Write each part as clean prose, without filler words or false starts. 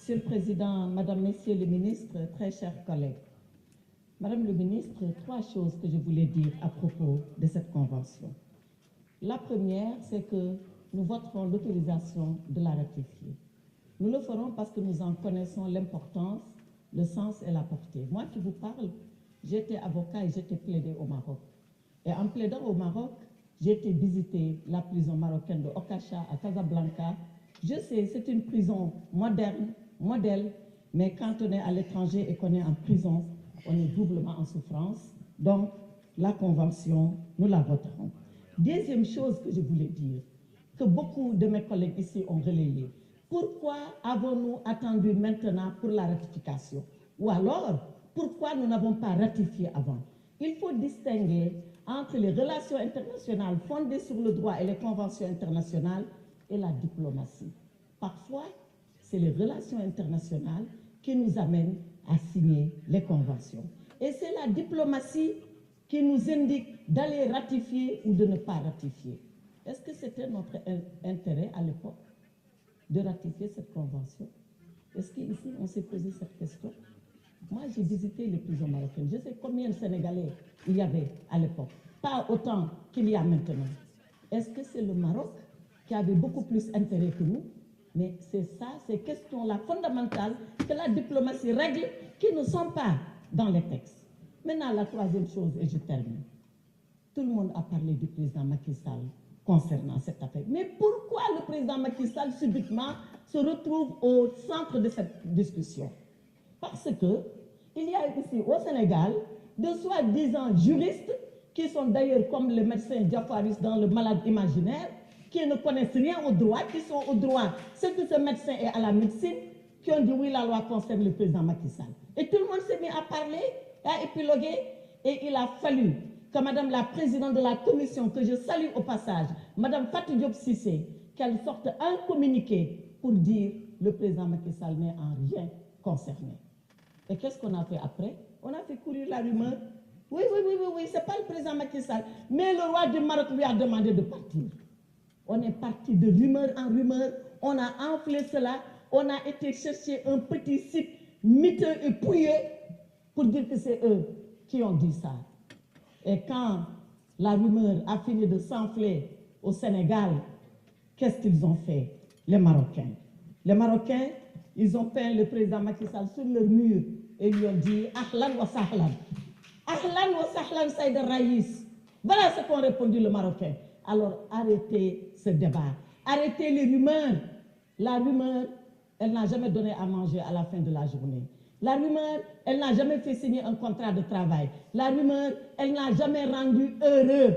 Monsieur le Président, Madame, Messieurs les ministres, très chers collègues. Madame le ministre, 3 choses que je voulais dire à propos de cette convention. La première, c'est que nous voterons l'autorisation de la ratifier. Nous le ferons parce que nous en connaissons l'importance, le sens et la portée. Moi qui vous parle, j'étais avocat et j'étais plaidé au Maroc. Et en plaidant au Maroc, j'ai été visiter la prison marocaine de Okacha à Casablanca. Je sais, c'est une prison moderne, modèle, mais quand on est à l'étranger et qu'on est en prison, on est doublement en souffrance. Donc, la convention, nous la voterons. Deuxième chose que je voulais dire, que beaucoup de mes collègues ici ont relayé. Pourquoi avons-nous attendu maintenant pour la ratification? Ou alors, pourquoi nous n'avons pas ratifié avant? Il faut distinguer entre les relations internationales fondées sur le droit et les conventions internationales et la diplomatie. Parfois, c'est les relations internationales qui nous amènent à signer les conventions. Et c'est la diplomatie qui nous indique d'aller ratifier ou de ne pas ratifier. Est-ce que c'était notre intérêt à l'époque de ratifier cette convention? Est-ce qu'ici, on s'est posé cette question? Moi, j'ai visité les prisons marocaines. Je sais combien de Sénégalais il y avait à l'époque. Pas autant qu'il y a maintenant. Est-ce que c'est le Maroc qui avait beaucoup plus intérêt que nous? Mais c'est ça, ces questions-là fondamentales que la diplomatie règle, qui ne sont pas dans les textes. Maintenant, la troisième chose, et je termine. Tout le monde a parlé du président Macky Sall concernant cette affaire. Mais pourquoi le président Macky Sall, subitement, se retrouve au centre de cette discussion? Parce que il y a ici au Sénégal de soi-disant juristes qui sont d'ailleurs comme le médecin Diafaris dans Le Malade imaginaire, qui ne connaissent rien au droit, qui sont au droit, ce que ce médecin est à la médecine, qui ont dit oui, la loi concerne le président Macky Sall. Et tout le monde s'est mis à parler, à épiloguer, et il a fallu que Madame la Présidente de la Commission, que je salue au passage, Madame Fatou Diop Cissé, qu'elle sorte un communiqué pour dire le président Macky Sall n'est en rien concerné. Et qu'est-ce qu'on a fait après? On a fait courir la rumeur. Oui, c'est pas le président Macky Sall, mais le roi du Maroc lui a demandé de partir. On est parti de rumeur en rumeur, on a enflé cela, on a été chercher un petit site miteux et pouilleux pour dire que c'est eux qui ont dit ça. Et quand la rumeur a fini de s'enfler au Sénégal, qu'est-ce qu'ils ont fait, les Marocains? Les Marocains, ils ont peint le président Macky Sall sur leur mur et lui ont dit « Ahlan wa sahlan ». « Ahlan wa sahlan Saïd Raïs ». Voilà ce qu'ont répondu les Marocains. Alors arrêtez ce débat, arrêtez les rumeurs. La rumeur, elle n'a jamais donné à manger à la fin de la journée. La rumeur, elle n'a jamais fait signer un contrat de travail. La rumeur, elle n'a jamais rendu heureux.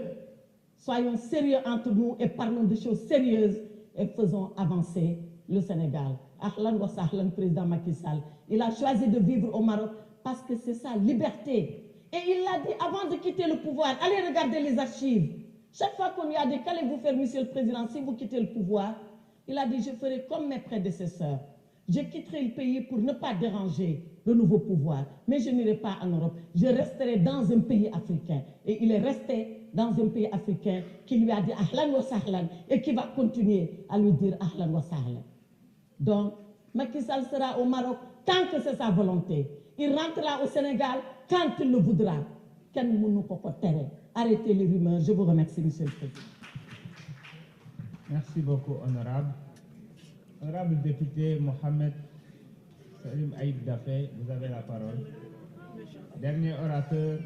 Soyons sérieux entre nous et parlons de choses sérieuses et faisons avancer le Sénégal. Ahlan wa sahlan, président Macky Sall. Il a choisi de vivre au Maroc parce que c'est sa liberté. Et il l'a dit avant de quitter le pouvoir. Allez regarder les archives. Chaque fois qu'on lui a dit qu'allez-vous faire, monsieur le président, si vous quittez le pouvoir, il a dit je ferai comme mes prédécesseurs. Je quitterai le pays pour ne pas déranger le nouveau pouvoir. Mais je n'irai pas en Europe. Je resterai dans un pays africain. Et il est resté dans un pays africain qui lui a dit Ahlan wa sahlan et qui va continuer à lui dire Ahlan wa sahlan. Donc, Macky Sall sera au Maroc tant que c'est sa volonté. Il rentrera au Sénégal quand il le voudra. Arrêtez les rumeurs. Je vous remercie, monsieur le président. Merci beaucoup, honorable. Honorable député Mohamed Salim Aïb Dafé, vous avez la parole. Dernier orateur.